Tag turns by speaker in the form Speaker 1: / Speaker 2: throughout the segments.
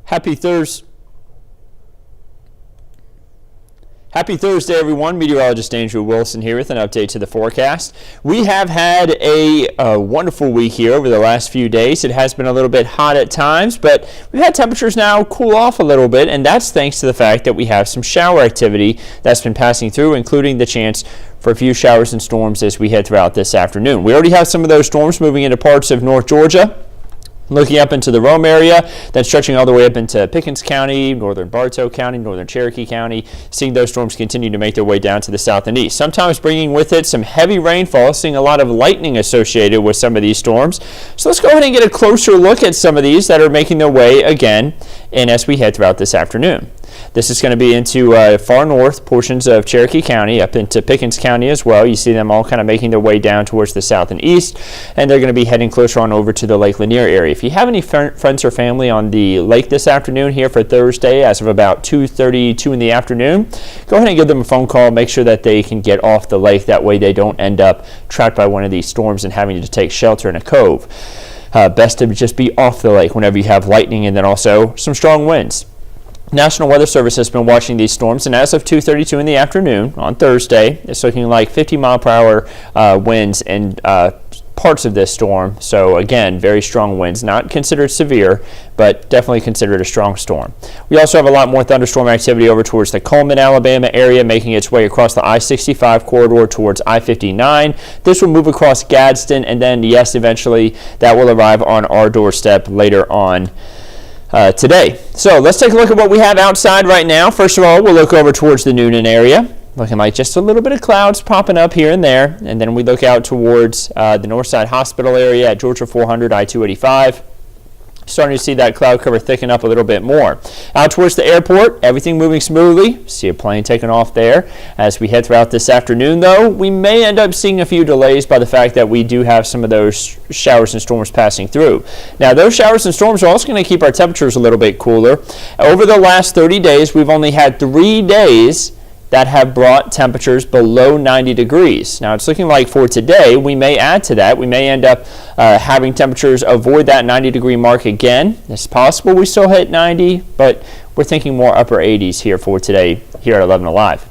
Speaker 1: Happy Thursday, everyone. Meteorologist Andrew Wilson here with an update to the forecast. We have had a wonderful week here over the last few days. It has been a little bit hot at times, but we've had temperatures now cool off a little bit, and that's thanks to the fact that we have some shower activity that's been passing through, including the chance for a few showers and storms as we head throughout this afternoon. We already have some of those storms moving into parts of North Georgia, looking up into the Rome area, then stretching all the way up into Pickens County, northern Bartow County, northern Cherokee County, seeing those storms continue to make their way down to the south and east. Sometimes bringing with it some heavy rainfall, seeing a lot of lightning associated with some of these storms. So let's go ahead and get a closer look at some of these that are making their way again in as we head throughout this afternoon. This is going to be into far north portions of Cherokee County, up into Pickens County as well. You see them all kind of making their way down towards the south and east, and they're going to be heading closer on over to the Lake Lanier area. If you have any friends or family on the lake this afternoon here for Thursday, as of about 2:32 in the afternoon, go ahead and give them a phone call. Make sure that they can get off the lake. That way they don't end up trapped by one of these storms and having to take shelter in a cove. Best to just be off the lake whenever you have lightning and then also some strong winds. National Weather Service has been watching these storms, and as of 2:32 in the afternoon on Thursday, it's looking like 50-mile-per-hour winds in parts of this storm. So again, very strong winds, not considered severe, but definitely considered a strong storm. We also have a lot more thunderstorm activity over towards the Cullman, Alabama area, making its way across the I-65 corridor towards I-59. This will move across Gadsden, and then, yes, eventually that will arrive on our doorstep later on today. So let's take a look at what we have outside right now. First of all, we'll look over towards the Noonan area. Looking like just a little bit of clouds popping up here and there. And then we look out towards the Northside Hospital area at Georgia 400, I-285. Starting to see that cloud cover thicken up a little bit more. Out towards the airport, everything moving smoothly. See a plane taking off there. As we head throughout this afternoon, though, we may end up seeing a few delays by the fact that we do have some of those showers and storms passing through. Now, those showers and storms are also going to keep our temperatures a little bit cooler. Over the last 30 days, we've only had 3 days that have brought temperatures below 90 degrees. Now, it's looking like for today, we may add to that. We may end up having temperatures avoid that 90-degree mark again. It's possible we still hit 90, but we're thinking more upper 80s here for today here at 11 Alive.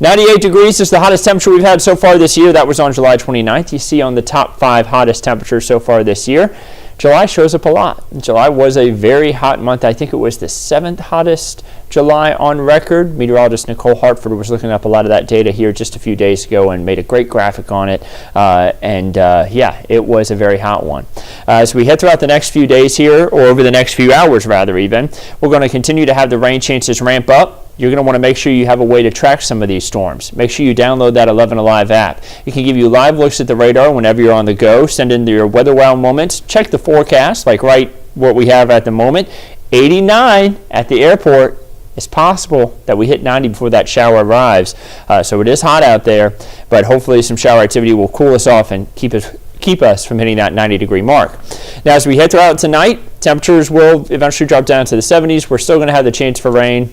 Speaker 1: 98 degrees is the hottest temperature we've had so far this year. That was on July 29th. You see on the top 5 hottest temperatures so far this year. July shows up a lot. July was a very hot month. I think it was the 7th hottest July on record. Meteorologist Nicole Hartford was looking up a lot of that data here just a few days ago and made a great graphic on it. Yeah, it was a very hot one. As we head throughout the next few days here, or over the next few hours rather even, we're going to continue to have the rain chances ramp up. You're going to want to make sure you have a way to track some of these storms. Make sure you download that 11 Alive app. It can give you live looks at the radar whenever you're on the go. Send in your weather wow moments. Check the forecast, like right what we have at the moment. 89 at the airport. It's possible that we hit 90 before that shower arrives. So it is hot out there, but hopefully some shower activity will cool us off and keep us from hitting that 90-degree mark. Now, as we head throughout tonight, temperatures will eventually drop down to the 70s. We're still going to have the chance for rain.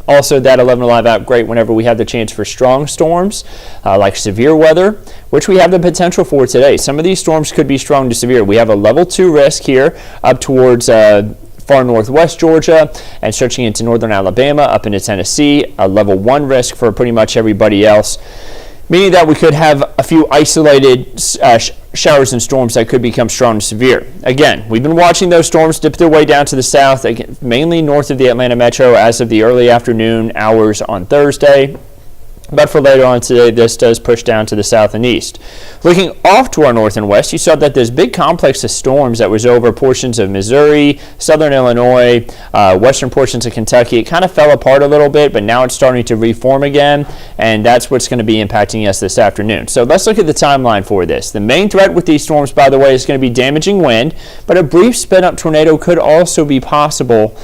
Speaker 1: Also, that 11 Alive app, great whenever we have the chance for strong storms, like severe weather, which we have the potential for today. Some of these storms could be strong to severe. We have a level 2 risk here up towards far northwest Georgia and stretching into northern Alabama, up into Tennessee. A level 1 risk for pretty much everybody else, meaning that we could have a few isolated showers and storms that could become strong and severe. Again, we've been watching those storms dip their way down to the south, mainly north of the Atlanta metro as of the early afternoon hours on Thursday. But for later on today, this does push down to the south and east. Looking off to our north and west, you saw that this big complex of storms that was over portions of Missouri, southern Illinois, western portions of Kentucky, it kind of fell apart a little bit, but now it's starting to reform again, and that's what's going to be impacting us this afternoon. So let's look at the timeline for this. The main threat with these storms, by the way, is going to be damaging wind, but a brief spin-up tornado could also be possible,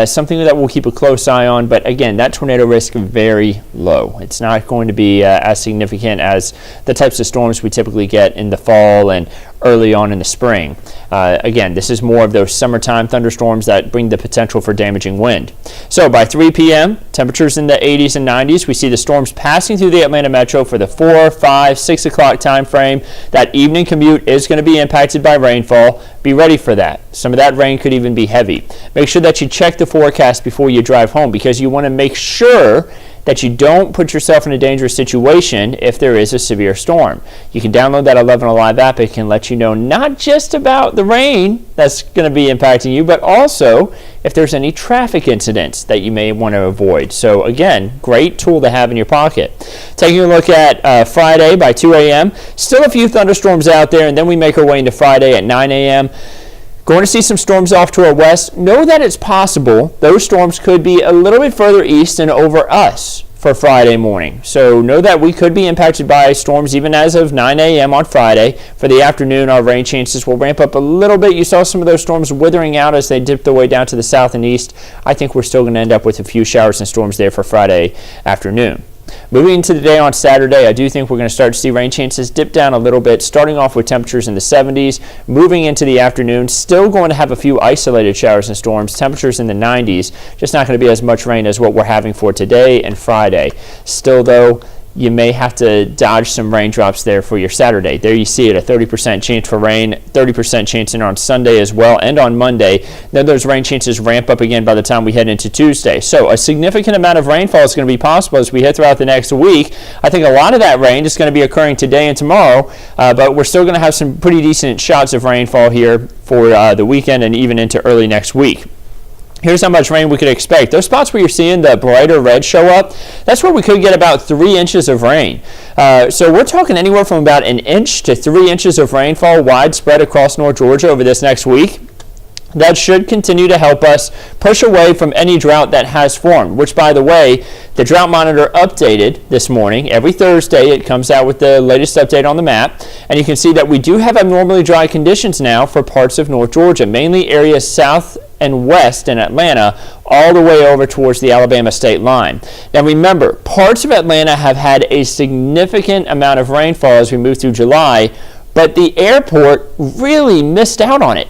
Speaker 1: something that we'll keep a close eye on, but again, that tornado risk very low. It's not not going to be as significant as the types of storms we typically get in the fall and early on in the spring. Again, this is more of those summertime thunderstorms that bring the potential for damaging wind. So by 3 p.m., temperatures in the 80s and 90s. We see the storms passing through the Atlanta metro for the 4, 5, 6 o'clock time frame. That evening commute is going to be impacted by rainfall. Be ready for that. Some of that rain could even be heavy. Make sure that you check the forecast before you drive home, because you want to make sure that you don't put yourself in a dangerous situation if there is a severe storm. You can download that 11 Alive app. It can let you know not just about the rain that's going to be impacting you, but also if there's any traffic incidents that you may want to avoid. So again, great tool to have in your pocket. Taking a look at Friday by 2 a.m., still a few thunderstorms out there, and then we make our way into Friday at 9 a.m. Going to see some storms off to our west. Know that it's possible those storms could be a little bit further east and over us for Friday morning. So know that we could be impacted by storms even as of 9 a.m. on Friday. For the afternoon, our rain chances will ramp up a little bit. You saw some of those storms withering out as they dipped their way down to the south and east. I think we're still going to end up with a few showers and storms there for Friday afternoon. Moving into the day on Saturday, I do think we're going to start to see rain chances dip down a little bit, starting off with temperatures in the 70s. Moving into the afternoon, still going to have a few isolated showers and storms, temperatures in the 90s. Just not going to be as much rain as what we're having for today and Friday. Still, though, you may have to dodge some raindrops there for your Saturday. There you see it, a 30% chance for rain, 30% chance in on Sunday as well, and on Monday. Then those rain chances ramp up again by the time we head into Tuesday. So a significant amount of rainfall is going to be possible as we head throughout the next week. I think a lot of that rain is going to be occurring today and tomorrow, but we're still going to have some pretty decent shots of rainfall here for the weekend and even into early next week. Here's how much rain we could expect. Those spots where you're seeing the brighter red show up, that's where we could get about 3 inches of rain. So we're talking anywhere from about 1 inch to 3 inches of rainfall widespread across North Georgia over this next week. That should continue to help us push away from any drought that has formed, which, by the way, the Drought Monitor updated this morning. Every Thursday it comes out with the latest update on the map, and you can see that we do have abnormally dry conditions now for parts of North Georgia, mainly areas south and west in Atlanta, all the way over towards the Alabama state line. Now remember, parts of Atlanta have had a significant amount of rainfall as we move through July, but the airport really missed out on it.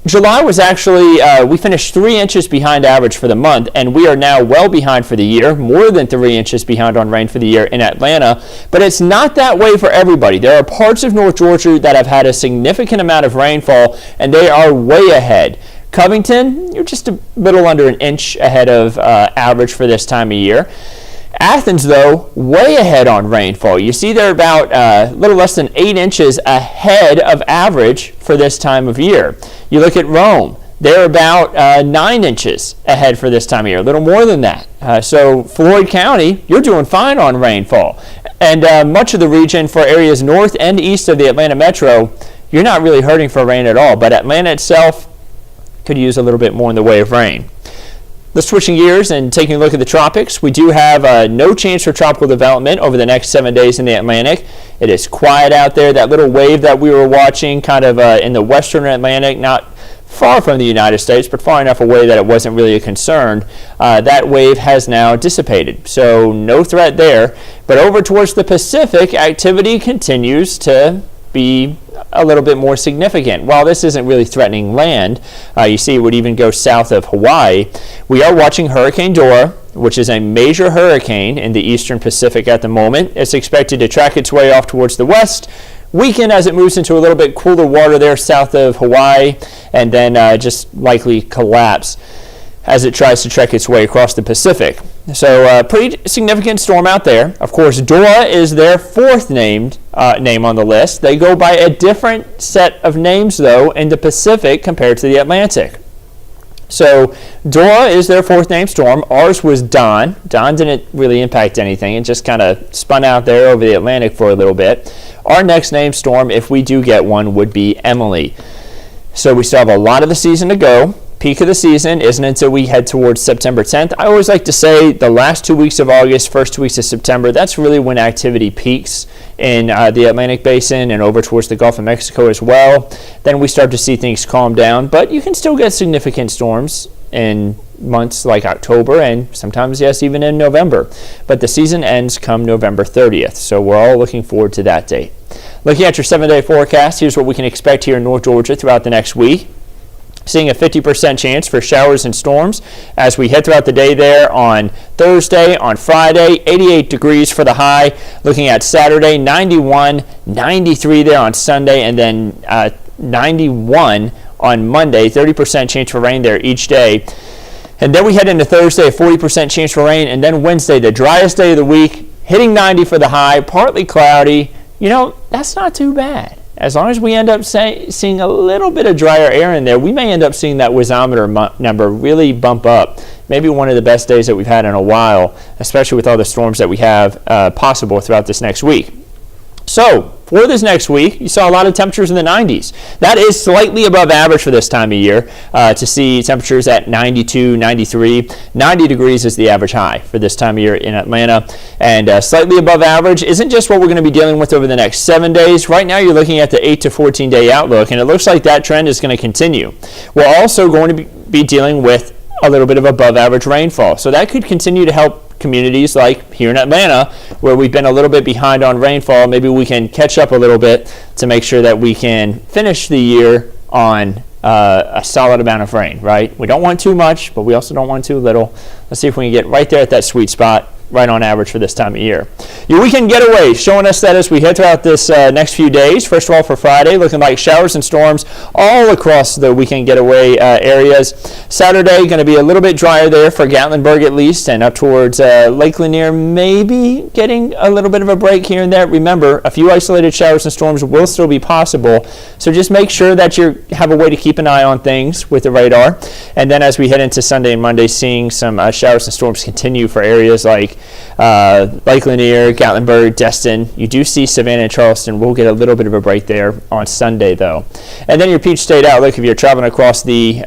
Speaker 1: July was actually, we finished 3 inches behind average for the month, and we are now well behind for the year, more than 3 inches behind on rain for the year in Atlanta. But it's not that way for everybody. There are parts of North Georgia that have had a significant amount of rainfall, and they are way ahead. Covington, you're just a little under 1 inch ahead of average for this time of year. Athens, though, way ahead on rainfall. You see they're about a little less than 8 inches ahead of average for this time of year. You look at Rome, they're about 9 inches ahead for this time of year, a little more than that. So Floyd County, you're doing fine on rainfall. And much of the region for areas north and east of the Atlanta metro, you're not really hurting for rain at all. But Atlanta itself could use a little bit more in the way of rain. Let's switching gears and taking a look at the tropics. We do have no chance for tropical development over the next 7 days in the Atlantic. It is quiet out there. That little wave that we were watching kind of in the western Atlantic, not far from the United States, but far enough away that it wasn't really a concern. That wave has now dissipated, so no threat there. But over towards the Pacific, activity continues to be a little bit more significant. While this isn't really threatening land, you see it would even go south of Hawaii. We are watching Hurricane Dora, which is a major hurricane in the eastern Pacific at the moment. It's expected to track its way off towards the west, weaken as it moves into a little bit cooler water there south of Hawaii, and then just likely collapse as it tries to trek its way across the Pacific. So pretty significant storm out there. Of course, Dora is their fourth name on the list. They go by a different set of names, though, in the Pacific compared to the Atlantic. So Dora is their fourth name storm. Ours was Don. Don didn't really impact anything. It just kind of spun out there over the Atlantic for a little bit. Our next named storm, if we do get one, would be Emily. So we still have a lot of the season to go. Peak of the season isn't until we head towards September 10th. I always like to say the last 2 weeks of August, first 2 weeks of September, that's really when activity peaks in the Atlantic Basin and over towards the Gulf of Mexico as well. Then we start to see things calm down, but you can still get significant storms in months like October and sometimes, yes, even in November. But the season ends come November 30th, so we're all looking forward to that date. Looking at your 7-day forecast, here's what we can expect here in North Georgia throughout the next week. Seeing a 50% chance for showers and storms as we head throughout the day there on Thursday, on Friday, 88 degrees for the high. Looking at Saturday, 91, 93 there on Sunday, and then 91 on Monday, 30% chance for rain there each day. And then we head into Thursday, a 40% chance for rain, and then Wednesday, the driest day of the week, hitting 90 for the high, partly cloudy. You know, that's not too bad. As long as we end up seeing a little bit of drier air in there, we may end up seeing that whizometer number really bump up. Maybe one of the best days that we've had in a while, especially with all the storms that we have possible throughout this next week. So, for this next week, you saw a lot of temperatures in the 90s. That is slightly above average for this time of year to see temperatures at 92, 93. 90 degrees is the average high for this time of year in Atlanta. And slightly above average isn't just what we're going to be dealing with over the next 7 days. Right now, you're looking at the 8 to 14 day outlook, and it looks like that trend is going to continue. We're also going to be dealing with a little bit of above average rainfall. So that could continue to help communities like here in Atlanta, where we've been a little bit behind on rainfall. Maybe we can catch up a little bit to make sure that we can finish the year on a solid amount of rain, right? We don't want too much, but we also don't want too little. Let's see if we can get right there at that sweet spot, right on average for this time of year. Your weekend getaway showing us that as we head throughout this next few days. First of all, for Friday, looking like showers and storms all across the weekend getaway areas. Saturday, going to be a little bit drier there for Gatlinburg at least, and up towards Lake Lanier, maybe getting a little bit of a break here and there. Remember, a few isolated showers and storms will still be possible, so just make sure that you have a way to keep an eye on things with the radar. And then as we head into Sunday and Monday, seeing some showers and storms continue for areas like Lake Lanier, Gatlinburg, Destin. You do see Savannah and Charleston. We'll get a little bit of a break there on Sunday, though. And then your Peach State outlook, if you're traveling across the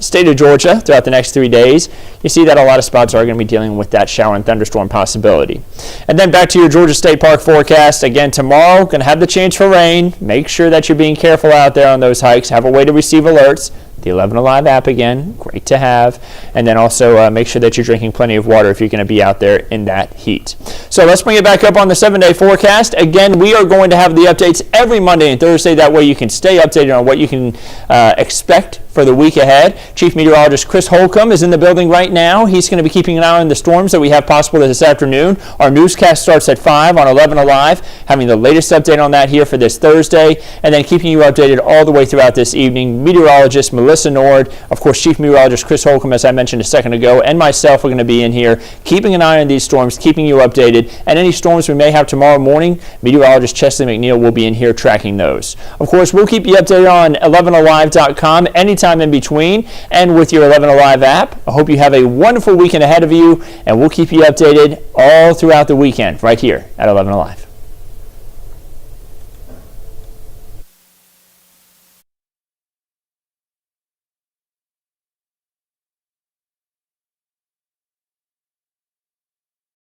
Speaker 1: state of Georgia throughout the next 3 days, you see that a lot of spots are going to be dealing with that shower and thunderstorm possibility. And then back to your Georgia State Park forecast. Again, tomorrow, going to have the chance for rain. Make sure that you're being careful out there on those hikes. Have a way to receive alerts. The 11 Alive app again, great to have. And then also make sure that you're drinking plenty of water if you're going to be out there in that heat. So let's bring it back up on the 7-day forecast. Again, we are going to have the updates every Monday and Thursday. That way you can stay updated on what you can expect for the week ahead. Chief Meteorologist Chris Holcomb is in the building right now. He's going to be keeping an eye on the storms that we have possible this afternoon. Our newscast starts at 5 on 11 Alive, having the latest update on that here for this Thursday, and then keeping you updated all the way throughout this evening. Meteorologist Melissa Nord, of course, Chief Meteorologist Chris Holcomb, as I mentioned a second ago, and myself are going to be in here keeping an eye on these storms, keeping you updated, and any storms we may have tomorrow morning, Meteorologist Chesley McNeil will be in here tracking those. Of course, we'll keep you updated on 11alive.com anytime in between and with your 11 Alive app. I hope you have a wonderful weekend ahead of you, and we'll keep you updated all throughout the weekend right here at 11 Alive.